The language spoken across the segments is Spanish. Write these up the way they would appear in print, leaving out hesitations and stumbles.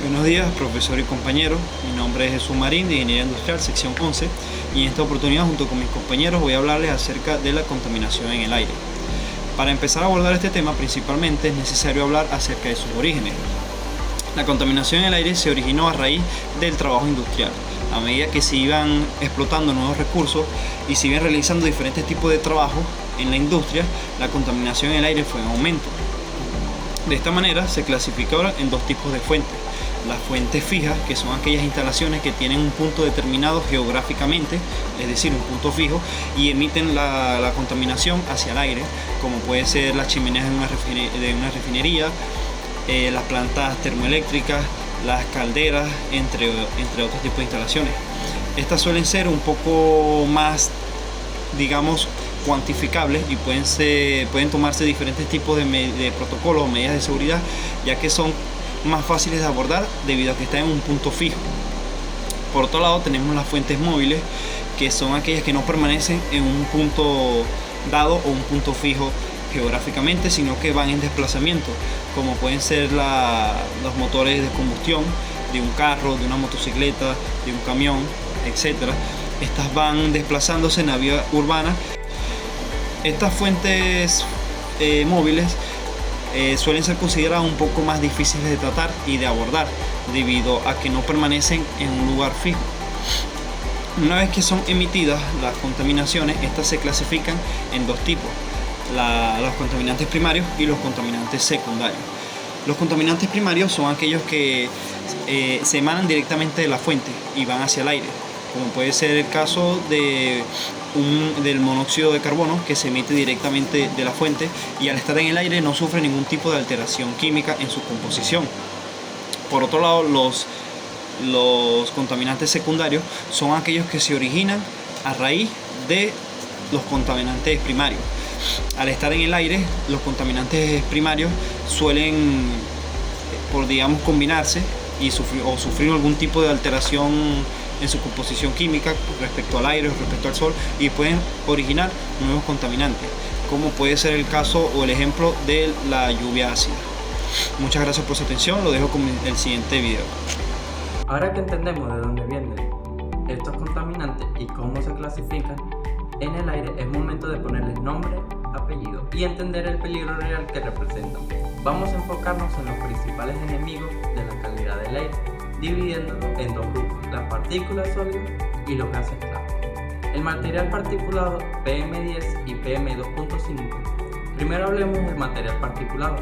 Buenos días, profesor y compañero. Mi nombre es Jesús Marín, de Ingeniería Industrial, sección 11, y en esta oportunidad, junto con mis compañeros, voy a hablarles acerca de la contaminación en el aire. Para empezar a abordar este tema, principalmente es necesario hablar acerca de sus orígenes. La contaminación en el aire se originó a raíz del trabajo industrial. A medida que se iban explotando nuevos recursos y se iban realizando diferentes tipos de trabajo en la industria, la contaminación en el aire fue en aumento. De esta manera se clasificaron en dos tipos de fuentes: las fuentes fijas, que son aquellas instalaciones que tienen un punto determinado geográficamente, es decir, un punto fijo, y emiten la contaminación hacia el aire, como puede ser las chimeneas de una refinería, las plantas termoeléctricas, las calderas, entre otros tipos de instalaciones. Estas suelen ser un poco más, digamos, cuantificables, y pueden tomarse diferentes tipos de protocolos o medidas de seguridad, ya que son más fáciles de abordar debido a que están en un punto fijo. Por otro lado, tenemos las fuentes móviles, que son aquellas que no permanecen en un punto dado o un punto fijo geográficamente, sino que van en desplazamiento, como pueden ser los motores de combustión de un carro, de una motocicleta, de un camión, etc. Estas van desplazándose en la vía urbana. Estas fuentes móviles suelen ser consideradas un poco más difíciles de tratar y de abordar, debido a que no permanecen en un lugar fijo. Una vez que son emitidas las contaminaciones, estas se clasifican en dos tipos: los contaminantes primarios y los contaminantes secundarios. Los contaminantes primarios son aquellos que se emanan directamente de la fuente y van hacia el aire, como puede ser el caso del monóxido de carbono, que se emite directamente de la fuente y al estar en el aire no sufre ningún tipo de alteración química en su composición. Por otro lado, los contaminantes secundarios son aquellos que se originan a raíz de los contaminantes primarios. Al estar en el aire, los contaminantes primarios suelen, combinarse y sufrir algún tipo de alteración en su composición química respecto al aire o respecto al sol, y pueden originar nuevos contaminantes, como puede ser el caso o el ejemplo de la lluvia ácida. Muchas gracias por su atención, lo dejo con el siguiente video. Ahora que entendemos de dónde vienen estos contaminantes y cómo se clasifican en el aire, es momento de ponerles nombre, apellido y entender el peligro real que representan. Vamos a enfocarnos en los principales enemigos de la calidad del aire, dividiéndolo en dos grupos: las partículas sólidas y los gases clave. El material particulado PM10 y PM2.5. Primero hablemos del material particulado,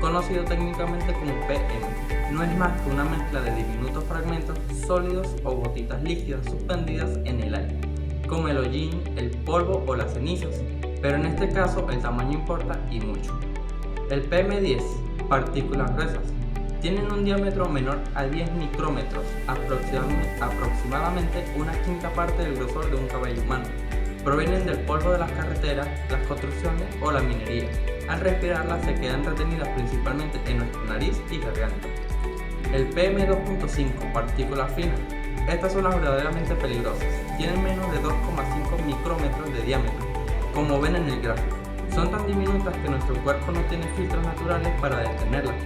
conocido técnicamente como PM. No es más que una mezcla de diminutos fragmentos sólidos o gotitas líquidas suspendidas en el aire, como el hollín, el polvo o las cenizas, pero en este caso el tamaño importa y mucho. El PM10, partículas gruesas, tienen un diámetro menor a 10 micrómetros, aproximadamente una quinta parte del grosor de un cabello humano. Provienen del polvo de las carreteras, las construcciones o la minería. Al respirarlas se quedan retenidas principalmente en nuestra nariz y garganta. El PM2.5, partículas finas. Estas son las verdaderamente peligrosas. Tienen menos de 2,5 micrómetros de diámetro, como ven en el gráfico. Son tan diminutas que nuestro cuerpo no tiene filtros naturales para detenerlas.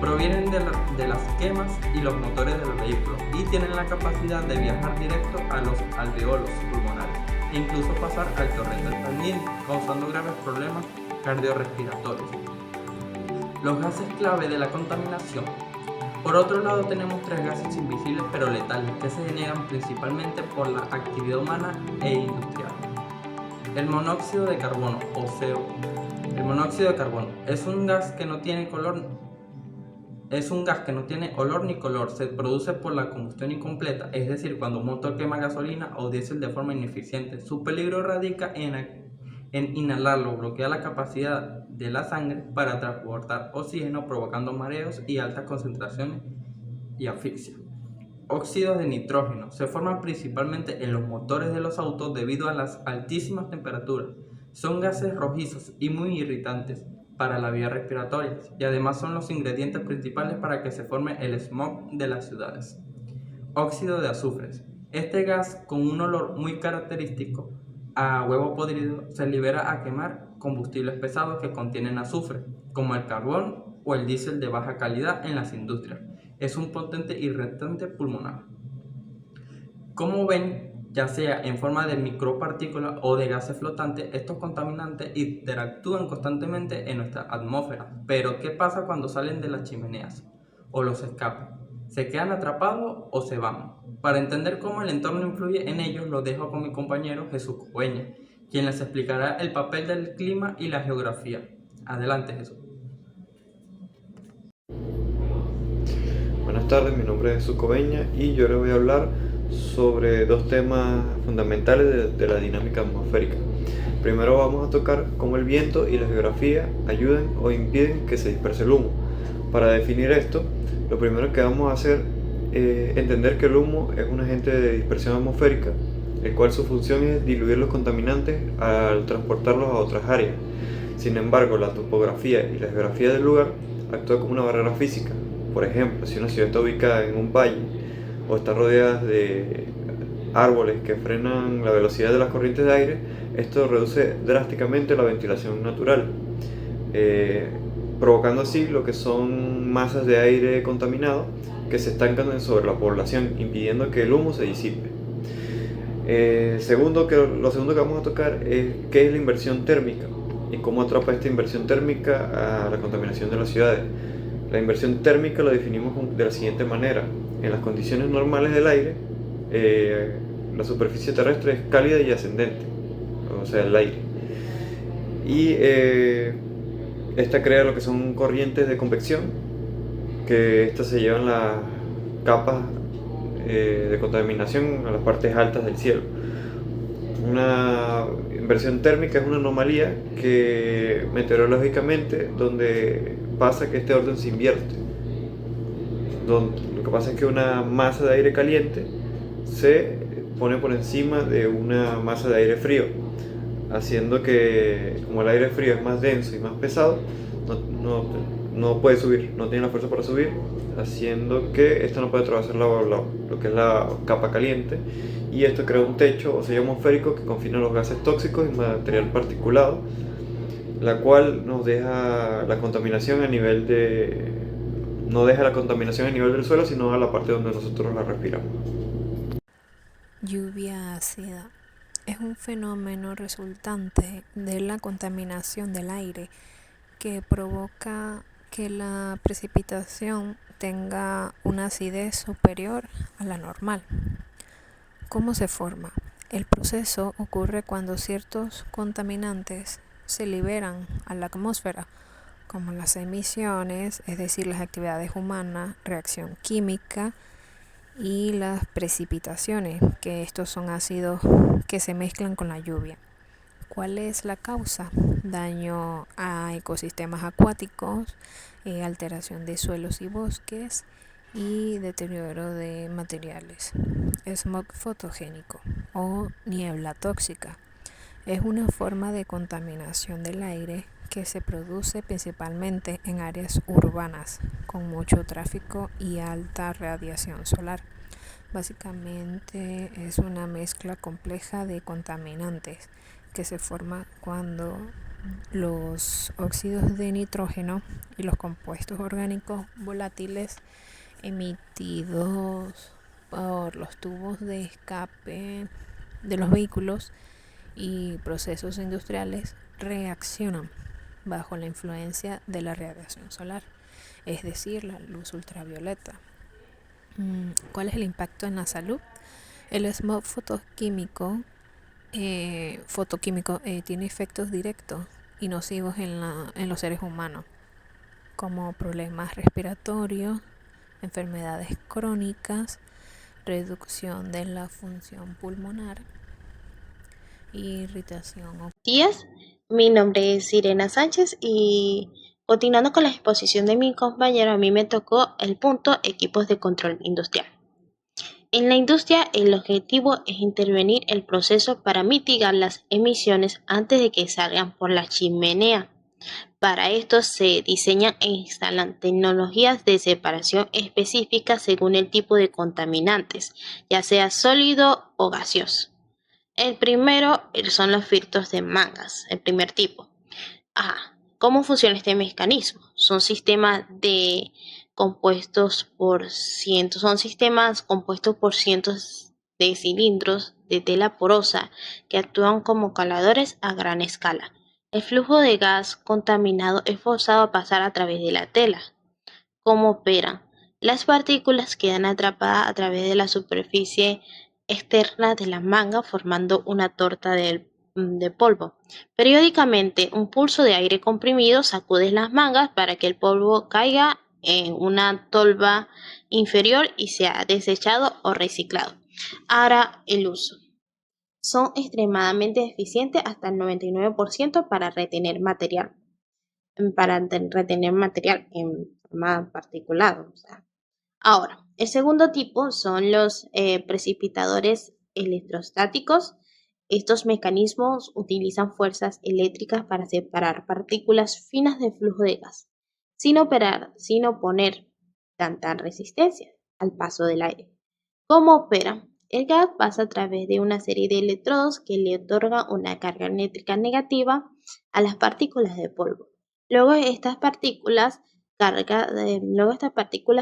Provienen de las quemas y los motores de los vehículos y tienen la capacidad de viajar directo a los alveolos pulmonares e incluso pasar al torrente sanguíneo, causando graves problemas cardiorrespiratorios. Los gases clave de la contaminación. Por otro lado, tenemos tres gases invisibles pero letales que se generan principalmente por la actividad humana e industrial. El monóxido de carbono o CO. El monóxido de carbono es un gas que no tiene olor ni color. Se produce por la combustión incompleta, es decir, cuando un motor quema gasolina o diésel de forma ineficiente. Su peligro radica en inhalarlo, bloquea la capacidad de la sangre para transportar oxígeno, provocando mareos y altas concentraciones y asfixia. Óxidos de nitrógeno se forman principalmente en los motores de los autos debido a las altísimas temperaturas. Son gases rojizos y muy irritantes para la vía respiratoria, y además son los ingredientes principales para que se forme el smog de las ciudades. Óxido de azufre. Este gas, con un olor muy característico a huevo podrido, se libera a quemar combustibles pesados que contienen azufre, como el carbón o el diésel de baja calidad en las industrias. es un potente irritante pulmonar. Como ven, ya sea en forma de micropartículas o de gases flotantes, estos contaminantes interactúan constantemente en nuestra atmósfera. Pero, ¿qué pasa cuando salen de las chimeneas o los escapan? ¿Se quedan atrapados o se van? Para entender cómo el entorno influye en ellos, lo dejo con mi compañero Jesús Coveña, quien les explicará el papel del clima y la geografía. Adelante, Jesús. Buenas tardes, mi nombre es Jesús Coveña y yo les voy a hablar sobre dos temas fundamentales de la dinámica atmosférica. Primero vamos a tocar cómo el viento y la geografía ayudan o impiden que se disperse el humo. Para definir esto, lo primero que vamos a hacer es entender que el humo es un agente de dispersión atmosférica, el cual su función es diluir los contaminantes al transportarlos a otras áreas. Sin embargo, la topografía y la geografía del lugar actúan como una barrera física. Por ejemplo, si una ciudad está ubicada en un valle o está rodeada de árboles que frenan la velocidad de las corrientes de aire, esto reduce drásticamente la ventilación natural, provocando así lo que son masas de aire contaminado que se estancan sobre la población, impidiendo que el humo se disipe. Lo segundo que vamos a tocar es qué es la inversión térmica y cómo atrapa esta inversión térmica a la contaminación de las ciudades. La inversión térmica la definimos de la siguiente manera. En las condiciones normales del aire, la superficie terrestre es cálida y ascendente, o sea, el aire. Y esta crea lo que son corrientes de convección, que estas se llevan las capas de contaminación a las partes altas del cielo. Una inversión térmica es una anomalía que meteorológicamente donde pasa que este orden se invierte. Lo que pasa es que una masa de aire caliente se pone por encima de una masa de aire frío, haciendo que, como el aire frío es más denso y más pesado, no puede subir, no tiene la fuerza para subir, haciendo que esto no puede atravesar lo que es la capa caliente, y esto crea un techo o sello atmosférico que confina los gases tóxicos y material particulado, la cual nos deja la contaminación no deja la contaminación a nivel del suelo, sino a la parte donde nosotros la respiramos. Lluvia ácida es un fenómeno resultante de la contaminación del aire que provoca que la precipitación tenga una acidez superior a la normal. ¿Cómo se forma? El proceso ocurre cuando ciertos contaminantes se liberan a la atmósfera, como las emisiones, es decir, las actividades humanas, reacción química y las precipitaciones, que estos son ácidos que se mezclan con la lluvia. ¿Cuál es la causa? Daño a ecosistemas acuáticos, alteración de suelos y bosques y deterioro de materiales. Smog fotogénico o niebla tóxica es una forma de contaminación del aire que se produce principalmente en áreas urbanas con mucho tráfico y alta radiación solar. Básicamente es una mezcla compleja de contaminantes que se forma cuando los óxidos de nitrógeno y los compuestos orgánicos volátiles emitidos por los tubos de escape de los vehículos y procesos industriales reaccionan bajo la influencia de la radiación solar, es decir, la luz ultravioleta. ¿Cuál es el impacto en la salud? El smog fotoquímico tiene efectos directos y nocivos en los seres humanos, como problemas respiratorios, enfermedades crónicas, reducción de la función pulmonar, irritación. Días, mi nombre es Irena Sánchez y continuando con la exposición de mi compañero, a mí me tocó el punto equipos de control industrial. En la industria, el objetivo es intervenir el proceso para mitigar las emisiones antes de que salgan por la chimenea. Para esto se diseñan e instalan tecnologías de separación específicas según el tipo de contaminantes, ya sea sólido o gaseoso. El primero son los filtros de mangas, el primer tipo. ¿Cómo funciona este mecanismo? Son sistemas compuestos por cientos de cilindros de tela porosa que actúan como coladores a gran escala. El flujo de gas contaminado es forzado a pasar a través de la tela. ¿Cómo operan? Las partículas quedan atrapadas a través de la superficie externa de la manga formando una torta de polvo. Periódicamente, un pulso de aire comprimido sacude las mangas para que el polvo caiga en una tolva inferior y sea desechado o reciclado. Ahora, el uso. Son extremadamente eficientes hasta el 99% para retener material en forma particular. Ahora, el segundo tipo son los precipitadores electrostáticos. Estos mecanismos utilizan fuerzas eléctricas para separar partículas finas de flujo de gas, sin oponer tanta resistencia al paso del aire. ¿Cómo opera? El gas pasa a través de una serie de electrodos que le otorgan una carga eléctrica negativa a las partículas de polvo. Luego estas partículas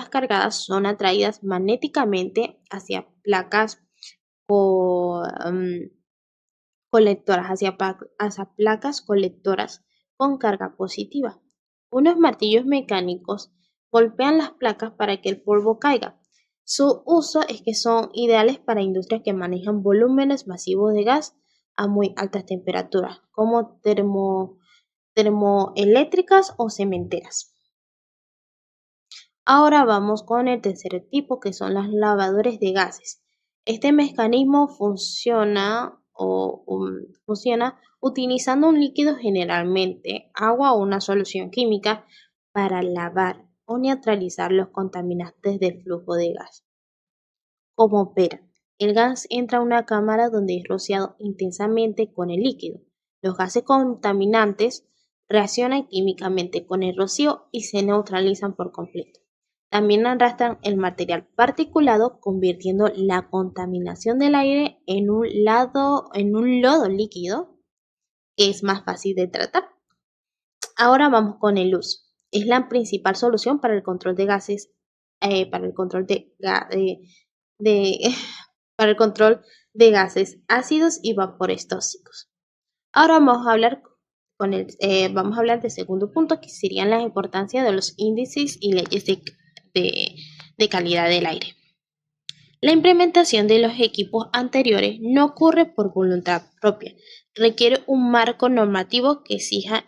cargadas son atraídas magnéticamente hacia placas colectoras, hacia placas colectoras con carga positiva. Unos martillos mecánicos golpean las placas para que el polvo caiga. Su uso es que son ideales para industrias que manejan volúmenes masivos de gas a muy altas temperaturas, como termoeléctricas o cementeras. Ahora vamos con el tercer tipo, que son los lavadores de gases. Este mecanismo funciona utilizando un líquido, generalmente agua o una solución química, para lavar o neutralizar los contaminantes del flujo de gas. ¿Cómo opera? El gas entra a una cámara donde es rociado intensamente con el líquido. Los gases contaminantes reaccionan químicamente con el rocío y se neutralizan por completo. También arrastran el material particulado, convirtiendo la contaminación del aire en un lodo líquido que es más fácil de tratar. Ahora vamos con el uso. Es la principal solución para el control de gases, para el control de gases ácidos y vapores tóxicos. Ahora vamos a hablar del segundo punto, que serían la importancia de los índices y leyes de calidad del aire. La implementación de los equipos anteriores no ocurre por voluntad propia, requiere un marco normativo que exija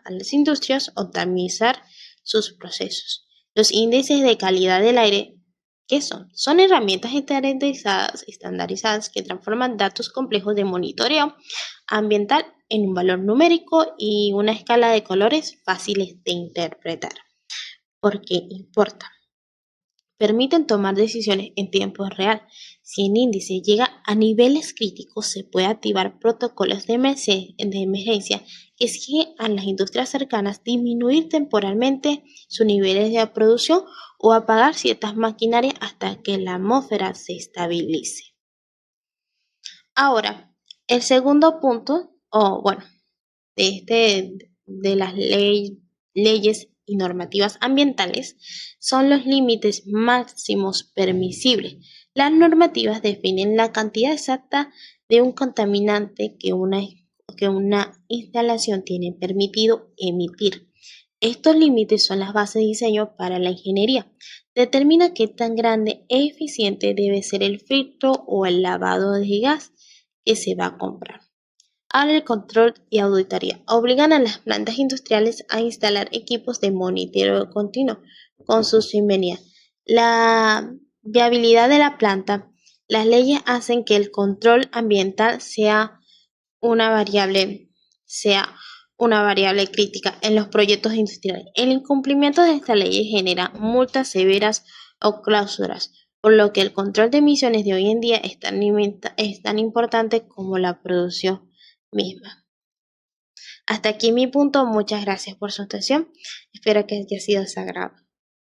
a las industrias optimizar sus procesos. Los índices de calidad del aire, ¿qué son? Son herramientas estandarizadas que transforman datos complejos de monitoreo ambiental en un valor numérico y una escala de colores fáciles de interpretar. Porque importa. Permiten tomar decisiones en tiempo real. Si el índice llega a niveles críticos, se puede activar protocolos de emergencia que exigen a las industrias cercanas disminuir temporalmente sus niveles de producción o apagar ciertas maquinarias hasta que la atmósfera se estabilice. Ahora, el segundo punto, de las leyes y normativas ambientales, son los límites máximos permisibles. Las normativas definen la cantidad exacta de un contaminante que una instalación tiene permitido emitir. Estos límites son las bases de diseño para la ingeniería. Determina qué tan grande e eficiente debe ser el filtro o el lavado de gas que se va a comprar. Ahora, el control y auditoría. Obligan a las plantas industriales a instalar equipos de monitoreo continuo con sus chimeneas. La viabilidad de la planta. Las leyes hacen que el control ambiental sea una variable crítica en los proyectos industriales. El incumplimiento de esta ley genera multas severas o clausuras, por lo que el control de emisiones de hoy en día es tan importante como la producción misma. Hasta aquí mi punto. Muchas gracias por su atención. Espero que haya sido de su agrado.